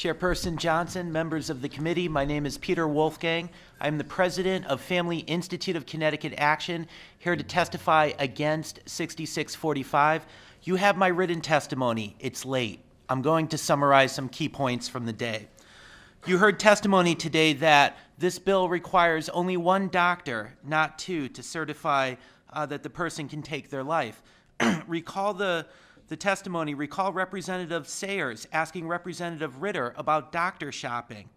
Chairperson Johnson, members of the committee, my name is Peter Wolfgang. I'm the president of Family Institute of Connecticut Action, here to testify against 6645. You have my written testimony. It's late. I'm going to summarize some key points from the day. You heard testimony today that this bill requires only one doctor, not two, to certify that the person can take their life. Recall the testimony. Recall Representative Sayers asking Representative Ritter about doctor shopping.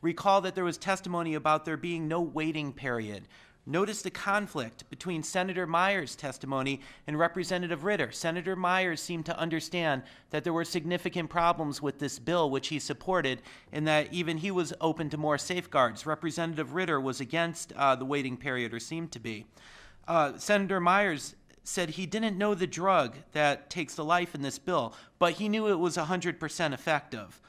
Recall that there was testimony about there being no waiting period. Notice the conflict between Senator Myers' testimony and Representative Ritter. Senator Myers seemed to understand that there were significant problems with this bill, which he supported, and that even he was open to more safeguards. Representative Ritter was against the waiting period, or seemed to be. Senator Myers said he didn't know the drug that takes the life in this bill, but he knew it was 100% effective.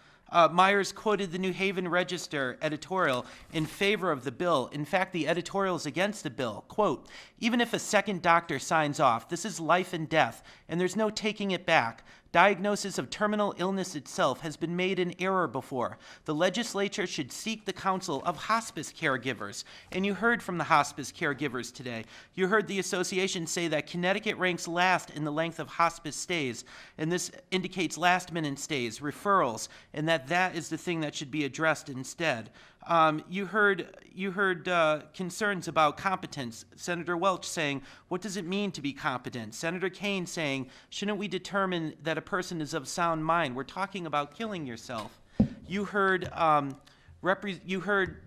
Myers quoted the New Haven Register editorial in favor of the bill. In fact, the editorial is against the bill. Quote, "Even if a second doctor signs off, this is life and death, and there's no taking it back. Diagnosis of terminal illness itself has been made in error before. The legislature should seek the counsel of hospice caregivers." And you heard from the hospice caregivers today. You heard the association say that Connecticut ranks last in the length of hospice stays, and this indicates last-minute stays, referrals, and that is the thing that should be addressed instead. You heard concerns about competence. Senator Welch saying, what does it mean to be competent? Senator Kane saying, shouldn't we determine that a person is of sound mind? We're talking about killing yourself. You heard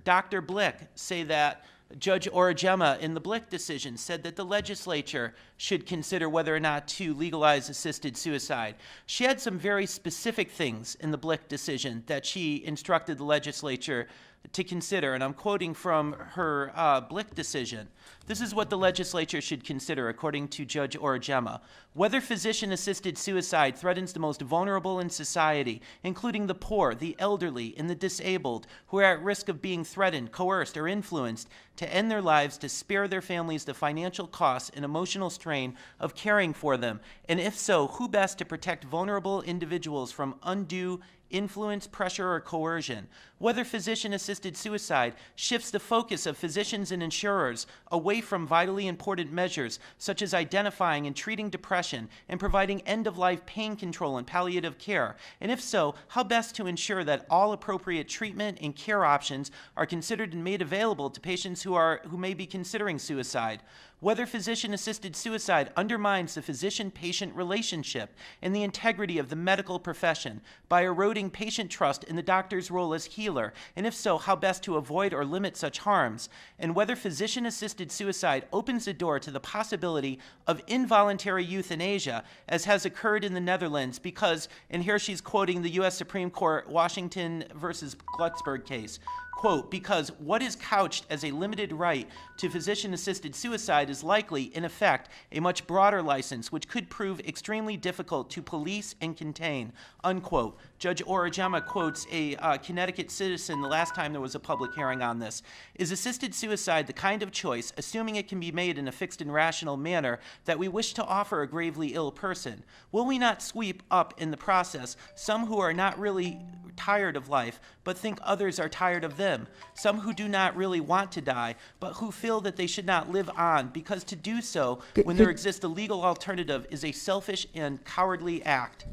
Dr. Blick say that Judge Origema in the Blick decision said that the legislature should consider whether or not to legalize assisted suicide. She had some very specific things in the Blick decision that she instructed the legislature to consider, and I'm quoting from her Blick decision. This is what the legislature should consider, according to Judge Origema. Whether physician-assisted suicide threatens the most vulnerable in society, including the poor, the elderly, and the disabled, who are at risk of being threatened, coerced, or influenced to end their lives to spare their families the financial costs and emotional strain of caring for them, and if so, who best to protect vulnerable individuals from undue influence, pressure, or coercion. Whether physician-assisted suicide shifts the focus of physicians and insurers away from vitally important measures such as identifying and treating depression and providing end-of-life pain control and palliative care. And if so, how best to ensure that all appropriate treatment and care options are considered and made available to patients who may be considering suicide. Whether physician-assisted suicide undermines the physician-patient relationship and the integrity of the medical profession by eroding patient trust in the doctor's role as healer, and if so, how best to avoid or limit such harms. And whether physician-assisted suicide opens the door to the possibility of involuntary euthanasia, as has occurred in the Netherlands because, and here she's quoting the U.S. Supreme Court Washington versus Glucksberg case, quote, because what is couched as a limited right to physician-assisted suicide is likely, in effect, a much broader license which could prove extremely difficult to police and contain, unquote. Judge Origema quotes a Connecticut citizen the last time there was a public hearing on this. Is assisted suicide the kind of choice, assuming it can be made in a fixed and rational manner, that we wish to offer a gravely ill person? Will we not sweep up in the process some who are not really tired of life, but think others are tired of them? Some who do not really want to die, but who feel that they should not live on, because to do so, when there exists a legal alternative, is a selfish and cowardly act.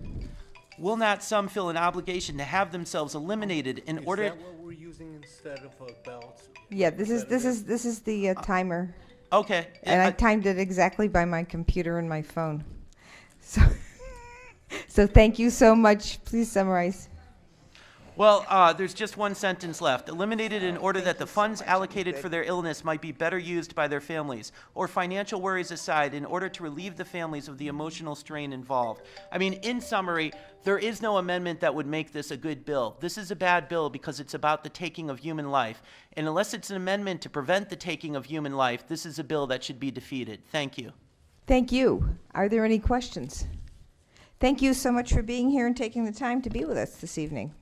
Will not some feel an obligation to have themselves eliminated in order? Is that what we're using instead of a belt? Yeah, this is the timer. Okay. And I timed it exactly by my computer and my phone. So thank you so much. Please summarize. Well, there's just one sentence left. Eliminated in order that the funds allocated for their illness might be better used by their families, or financial worries aside, in order to relieve the families of the emotional strain involved. I mean, in summary, there is no amendment that would make this a good bill. This is a bad bill because it's about the taking of human life. And unless it's an amendment to prevent the taking of human life, this is a bill that should be defeated. Thank you. Thank you. Are there any questions? Thank you so much for being here and taking the time to be with us this evening.